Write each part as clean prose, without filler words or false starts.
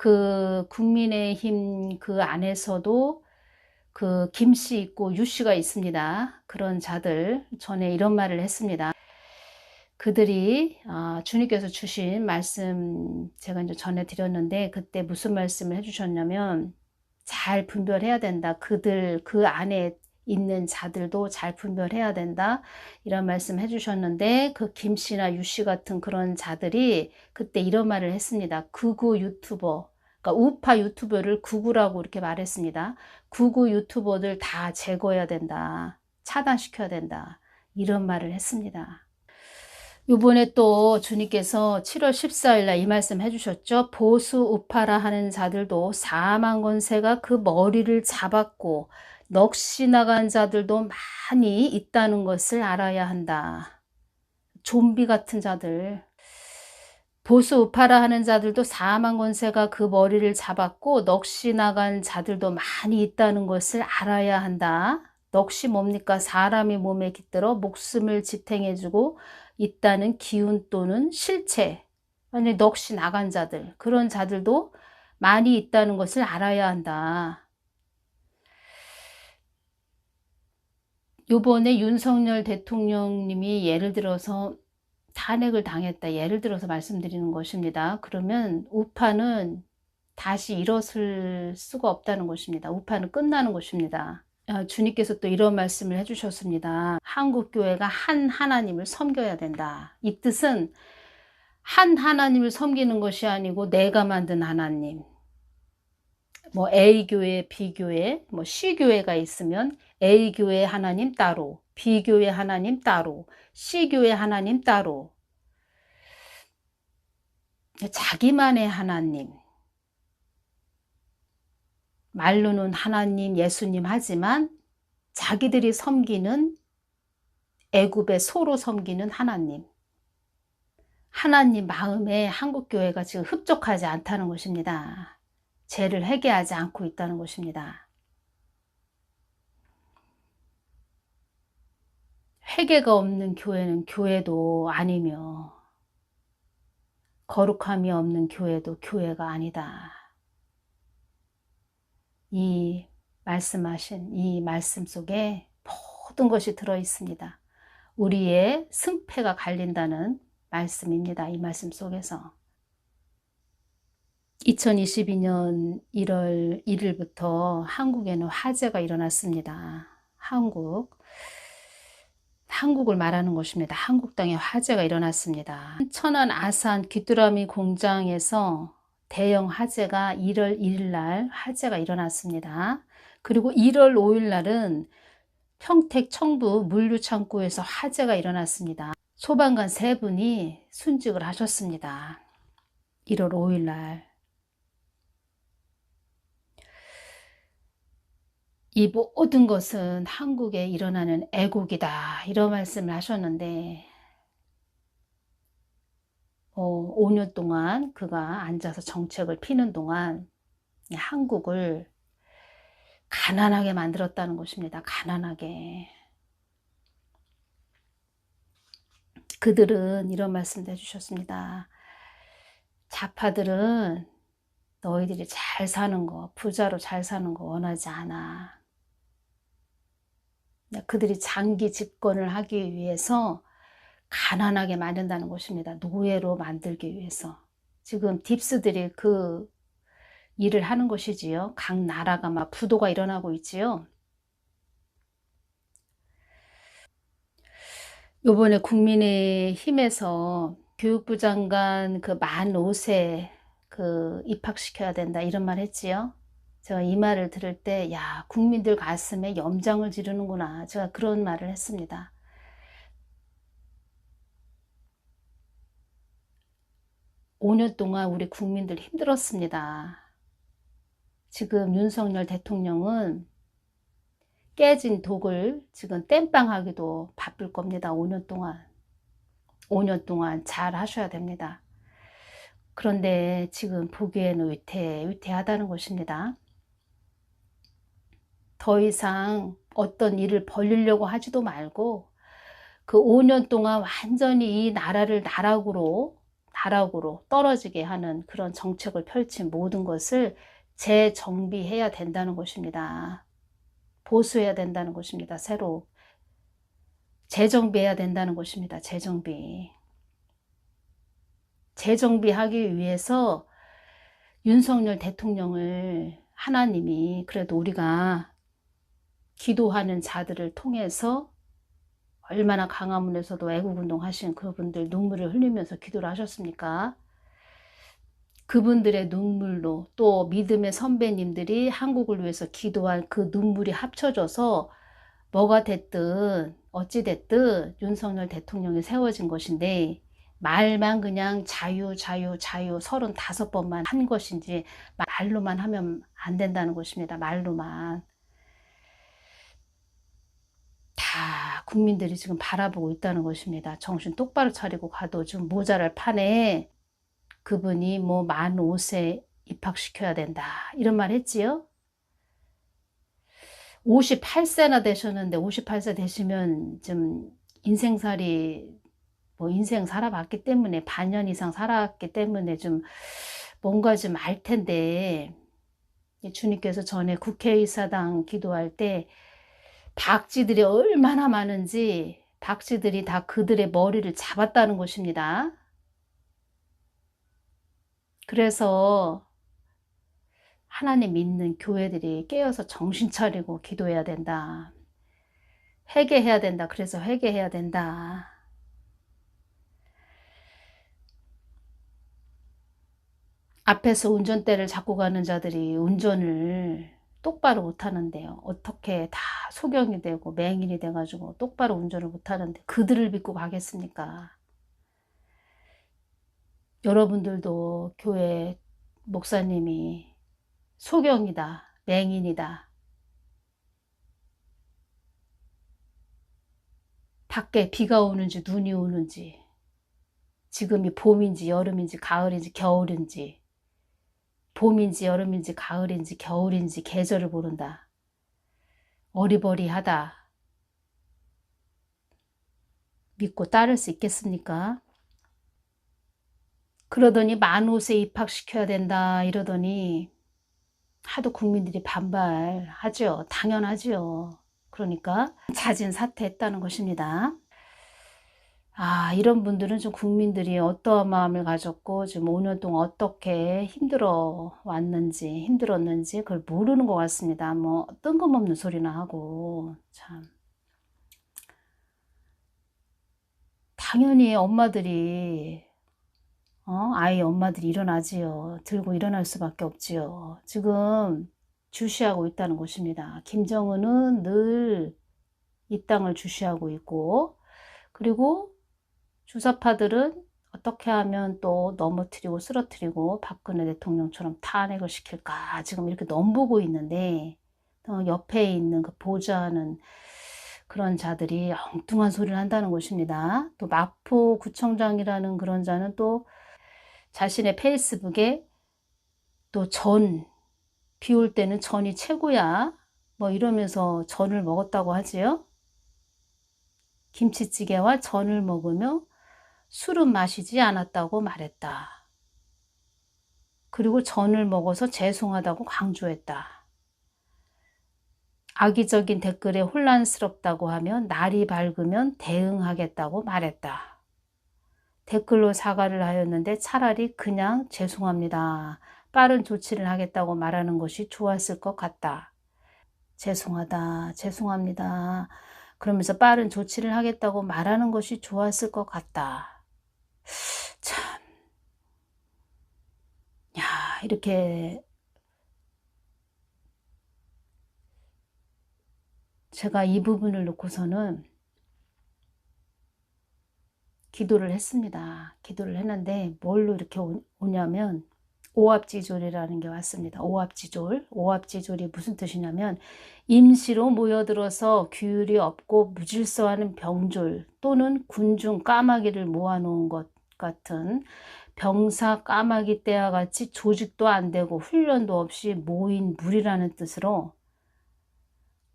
그 국민의힘 그 안에서도 그 김씨 있고 유씨가 있습니다. 그런 자들 전에 이런 말을 했습니다. 그들이 주님께서 주신 말씀 제가 이제 전해 드렸는데, 그때 무슨 말씀을 해주셨냐면 잘 분별해야 된다. 그들 그 안에 있는 자들도 잘 분별해야 된다. 이런 말씀 해주셨는데, 그 김씨나 유씨 같은 그런 자들이 그때 이런 말을 했습니다. 극우 유튜버, 그러니까 우파 유튜버를 극우라고 이렇게 말했습니다. 극우 유튜버들 다 제거해야 된다. 차단시켜야 된다. 이런 말을 했습니다. 요번에 또 주님께서 7월 14일 날 이 말씀 해주셨죠. 보수 우파라 하는 자들도 4만 권세가 그 머리를 잡았고 넋이 나간 자들도 많이 있다는 것을 알아야 한다. 좀비 같은 자들, 보수 우파라 하는 자들도 4만 권세가 그 머리를 잡았고 넋이 나간 자들도 많이 있다는 것을 알아야 한다. 넋이 뭡니까? 사람이 몸에 깃들어 목숨을 지탱해주고 있다는 기운 또는 실체. 아니, 넋이 나간 자들, 그런 자들도 많이 있다는 것을 알아야 한다. 요번에 윤석열 대통령님이 예를 들어서 탄핵을 당했다, 예를 들어서 말씀드리는 것입니다. 그러면 우파는 다시 일어설 수가 없다는 것입니다. 우파는 끝나는 것입니다. 주님께서 또 이런 말씀을 해주셨습니다. 한국교회가 한 하나님을 섬겨야 된다. 이 뜻은 한 하나님을 섬기는 것이 아니고 내가 만든 하나님, 뭐 A교회, B교회, 뭐 C교회가 있으면 A교회 하나님 따로, B교회 하나님 따로, C교회 하나님 따로, 자기만의 하나님, 말로는 하나님, 예수님 하지만 자기들이 섬기는 애굽의 소로 섬기는 하나님, 하나님 마음에 한국교회가 지금 흡족하지 않다는 것입니다. 죄를 회개하지 않고 있다는 것입니다. 회개가 없는 교회는 교회도 아니며 거룩함이 없는 교회도 교회가 아니다. 이 말씀하신 이 말씀 속에 모든 것이 들어 있습니다. 우리의 승패가 갈린다는 말씀입니다. 이 말씀 속에서 2022년 1월 1일부터 한국에는 화재가 일어났습니다. 한국을 말하는 것입니다. 한국 땅에 화재가 일어났습니다. 천안 아산 귀뚜라미 공장에서 대형 화재가 1월 1일 날 화재가 일어났습니다. 그리고 1월 5일 날은 평택 청부 물류창고에서 화재가 일어났습니다. 소방관 3분이 순직을 하셨습니다. 1월 5일 날. 이 모든 것은 한국에 일어나는 애국이다, 이런 말씀을 하셨는데 5년 동안 그가 앉아서 정책을 피는 동안 한국을 가난하게 만들었다는 것입니다. 가난하게. 그들은 이런 말씀도 해주셨습니다. 좌파들은 너희들이 잘 사는 거, 부자로 잘 사는 거 원하지 않아. 그들이 장기 집권을 하기 위해서 가난하게 만든다는 것입니다. 노예로 만들기 위해서. 지금 딥스들이 그 일을 하는 것이지요. 각 나라가 막 부도가 일어나고 있지요. 요번에 국민의힘에서 교육부 장관 그 만 5세 그 입학시켜야 된다, 이런 말 했지요. 제가 이 말을 들을 때, 야, 국민들 가슴에 염장을 지르는구나. 제가 그런 말을 했습니다. (5년) 동안 우리 국민들 힘들었습니다. 지금 윤석열 대통령은 깨진 독을 지금 땜빵하기도 바쁠 겁니다. 5년 동안. 5년 동안 잘 하셔야 됩니다. 그런데 지금 보기에는 위태하다는 것입니다. 더 이상 어떤 일을 벌리려고 하지도 말고 그 5년 동안 완전히 이 나라를 나락으로 나락으로 떨어지게 하는 그런 정책을 펼친 모든 것을 재정비해야 된다는 것입니다. 보수해야 된다는 것입니다. 새로 재정비해야 된다는 것입니다. 재정비하기 위해서 윤석열 대통령을 하나님이 그래도 우리가 기도하는 자들을 통해서 얼마나 강화문에서도 애국운동 하신 그분들 눈물을 흘리면서 기도를 하셨습니까? 그분들의 눈물로 또 믿음의 선배님들이 한국을 위해서 기도한 그 눈물이 합쳐져서 뭐가 됐든 어찌 됐든 윤석열 대통령이 세워진 것인데 말만 그냥 자유 35번만 한 것인지 말로만 하면 안 된다는 것입니다. 말로만. 다 국민들이 지금 바라보고 있다는 것입니다. 정신 똑바로 차리고 가도 지금 모자랄 판에 그분이 뭐 만 5세 입학시켜야 된다 이런 말 했지요. 58세나 되셨는데 58세 되시면 좀 인생살이 뭐 인생 살아봤기 때문에 반년 이상 살았기 때문에 좀 뭔가 좀 알 텐데 주님께서 전에 국회의사당 기도할 때 박쥐들이 얼마나 많은지 박쥐들이 다 그들의 머리를 잡았다는 것입니다. 그래서 하나님 믿는 교회들이 깨어서 정신 차리고 기도해야 된다. 회개해야 된다. 그래서 회개해야 된다. 앞에서 운전대를 잡고 가는 자들이 운전을 똑바로 못하는데요. 어떻게 다 소경이 되고 맹인이 돼가지고 똑바로 운전을 못하는데 그들을 믿고 가겠습니까? 여러분들도 교회 목사님이 소경이다, 맹인이다, 밖에 비가 오는지 눈이 오는지 지금이 봄인지 여름인지 가을인지 겨울인지 봄인지 여름인지 가을인지 겨울인지 계절을 모른다. 어리버리하다. 믿고 따를 수 있겠습니까? 그러더니 만 5세 입학시켜야 된다 이러더니 하도 국민들이 반발하죠. 당연하죠. 그러니까 자진 사퇴했다는 것입니다. 이런 분들은 좀 국민들이 어떠한 마음을 가졌고 지금 5년 동안 어떻게 힘들어 왔는지 힘들었는지 그걸 모르는 것 같습니다. 뭐 뜬금없는 소리나 하고 참 당연히 엄마들이 아이 엄마들이 일어나지요. 들고 일어날 수밖에 없지요. 지금 주시하고 있다는 것입니다. 김정은은 늘 이 땅을 주시하고 있고 그리고 주사파들은 어떻게 하면 또 넘어뜨리고 쓰러뜨리고 박근혜 대통령처럼 탄핵을 시킬까 지금 이렇게 넘보고 있는데 옆에 있는 그 보좌하는 그런 자들이 엉뚱한 소리를 한다는 것입니다. 또 마포구청장이라는 그런 자는 또 자신의 페이스북에 또 비 올 때는 전이 최고야 뭐 이러면서 전을 먹었다고 하지요. 김치찌개와 전을 먹으며 술은 마시지 않았다고 말했다. 그리고 전을 먹어서 죄송하다고 강조했다. 악의적인 댓글에 혼란스럽다고 하면 날이 밝으면 대응하겠다고 말했다. 댓글로 사과를 하였는데 차라리 그냥 죄송합니다. 빠른 조치를 하겠다고 말하는 것이 좋았을 것 같다. 죄송하다, 죄송합니다. 그러면서 빠른 조치를 하겠다고 말하는 것이 좋았을 것 같다. 참, 야, 이렇게 제가 이 부분을 놓고서는 기도를 했습니다. 기도를 했는데 뭘로 이렇게 오냐면 오합지졸이라는 게 왔습니다. 오합지졸. 오합지졸이 무슨 뜻이냐면 임시로 모여들어서 규율이 없고 무질서하는 병졸 또는 군중 까마귀를 모아놓은 것 같은 병사 까마귀 떼와 같이 조직도 안 되고 훈련도 없이 모인 무리라는 뜻으로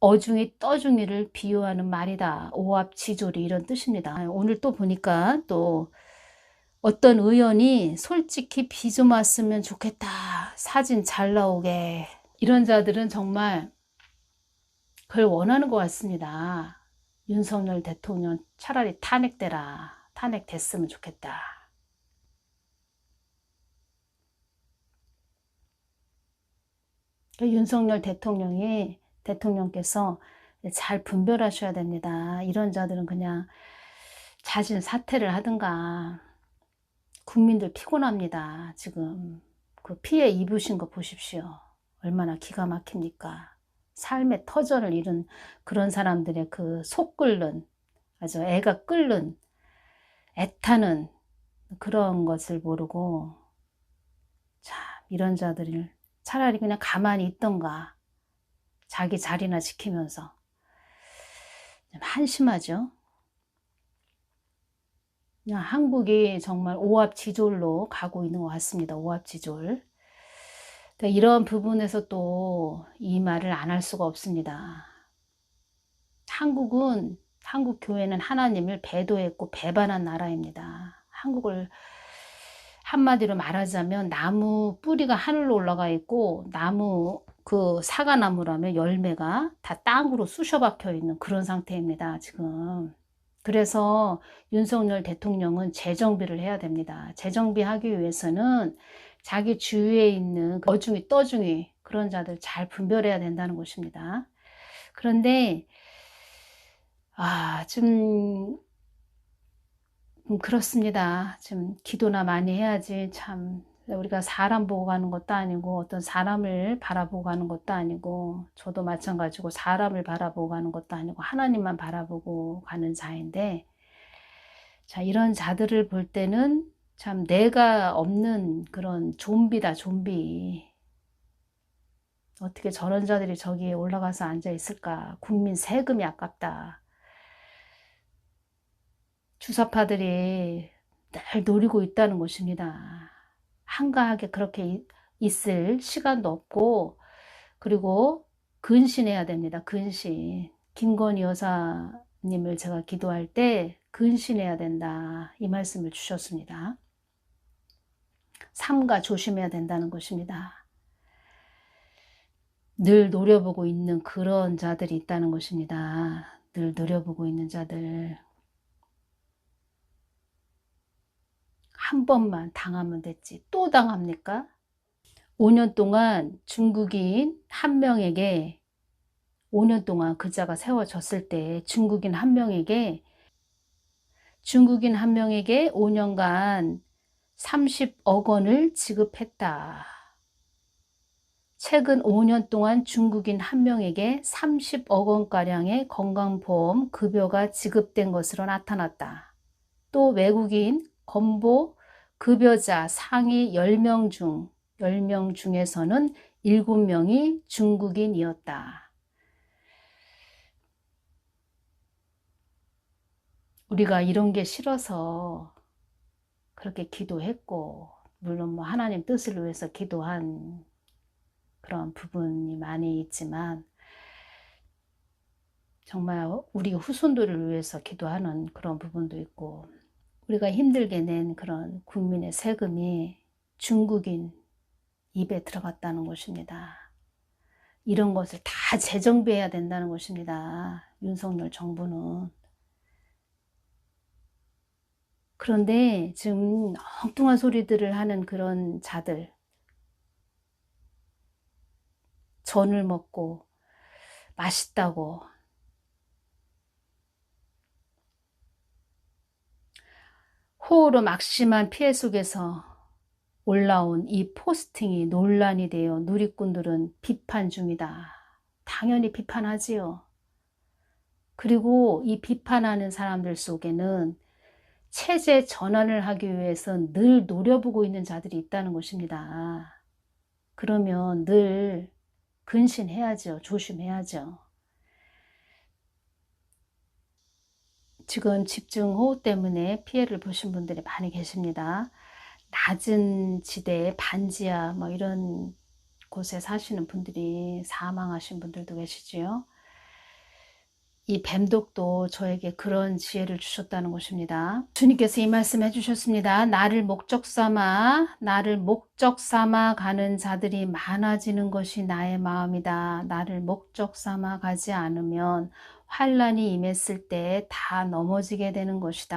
어중이 떠중이를 비유하는 말이다. 오합지졸이 이런 뜻입니다. 오늘 또 보니까 또 어떤 의원이 솔직히 비 좀 왔으면 좋겠다. 사진 잘 나오게. 이런 자들은 정말 그걸 원하는 것 같습니다. 윤석열 대통령 차라리 탄핵되라. 탄핵됐으면 좋겠다. 윤석열 대통령께서 잘 분별하셔야 됩니다. 이런 자들은 그냥 자진 사퇴를 하든가. 국민들 피곤합니다. 지금 그 피해 입으신 거 보십시오. 얼마나 기가 막힙니까? 삶의 터전을 잃은 그런 사람들의 그 속 끓는, 아주 애가 끓는, 애타는 그런 것을 모르고, 참 이런 자들을 차라리 그냥 가만히 있던가, 자기 자리나 지키면서. 좀 한심하죠. 그냥 한국이 정말 오합지졸로 가고 있는 것 같습니다. 오합지졸. 이런 부분에서 또 이 말을 안 할 수가 없습니다. 한국 교회는 하나님을 배도했고 배반한 나라입니다. 한국을 한마디로 말하자면 나무 뿌리가 하늘로 올라가 있고 나무 그 사과나무라면 열매가 다 땅으로 쑤셔박혀 있는 그런 상태입니다. 지금. 그래서 윤석열 대통령은 재정비를 해야 됩니다. 재정비하기 위해서는 자기 주위에 있는 어중이 떠중이 그런 자들 잘 분별해야 된다는 것입니다. 그런데 좀 그렇습니다. 좀 기도나 많이 해야지. 참 우리가 사람 보고 가는 것도 아니고 어떤 사람을 바라보고 가는 것도 아니고 저도 마찬가지고 사람을 바라보고 가는 것도 아니고 하나님만 바라보고 가는 자인데, 자 이런 자들을 볼 때는 참 내가 없는 그런 좀비다, 좀비. 어떻게 저런 자들이 저기에 올라가서 앉아 있을까? 국민 세금이 아깝다. 주사파들이 늘 노리고 있다는 것입니다. 한가하게 그렇게 있을 시간도 없고, 그리고 근신해야 됩니다. 근신. 김건희 여사님을 제가 기도할 때 근신해야 된다. 이 말씀을 주셨습니다. 삼가 조심해야 된다는 것입니다. 늘 노려보고 있는 그런 자들이 있다는 것입니다. 늘 노려보고 있는 자들. 한 번만 당하면 됐지 또 당합니까? 5년 동안 중국인 한 명에게 5년 동안 그자가 세워졌을 때 중국인 한 명에게 5년간 30억 원을 지급했다. 최근 5년 동안 중국인 한 명에게 30억 원가량의 건강보험 급여가 지급된 것으로 나타났다. 또 외국인 건보 급여자 상위 10명 중에서는 7명이 중국인이었다. 우리가 이런 게 싫어서 그렇게 기도했고, 물론 뭐 하나님 뜻을 위해서 기도한 그런 부분이 많이 있지만, 정말 우리 후손들을 위해서 기도하는 그런 부분도 있고, 우리가 힘들게 낸 그런 국민의 세금이 중국인 입에 들어갔다는 것입니다. 이런 것을 다 재정비해야 된다는 것입니다. 윤석열 정부는. 그런데 지금 엉뚱한 소리들을 하는 그런 자들, 전을 먹고 맛있다고 호우로 막심한 피해 속에서 올라온 이 포스팅이 논란이 되어 누리꾼들은 비판 중이다. 당연히 비판하지요. 그리고 이 비판하는 사람들 속에는 체제 전환을 하기 위해서 늘 노려보고 있는 자들이 있다는 것입니다. 그러면 늘 근신해야죠. 조심해야죠. 지금 집중호우 때문에 피해를 보신 분들이 많이 계십니다. 낮은 지대, 반지하 뭐 이런 곳에 사시는 분들이 사망하신 분들도 계시지요. 이 뱀독도 저에게 그런 지혜를 주셨다는 것입니다. 주님께서 이 말씀 해주셨습니다. 나를 목적 삼아 가는 자들이 많아지는 것이 나의 마음이다. 나를 목적 삼아 가지 않으면 환란이 임했을 때 다 넘어지게 되는 것이다.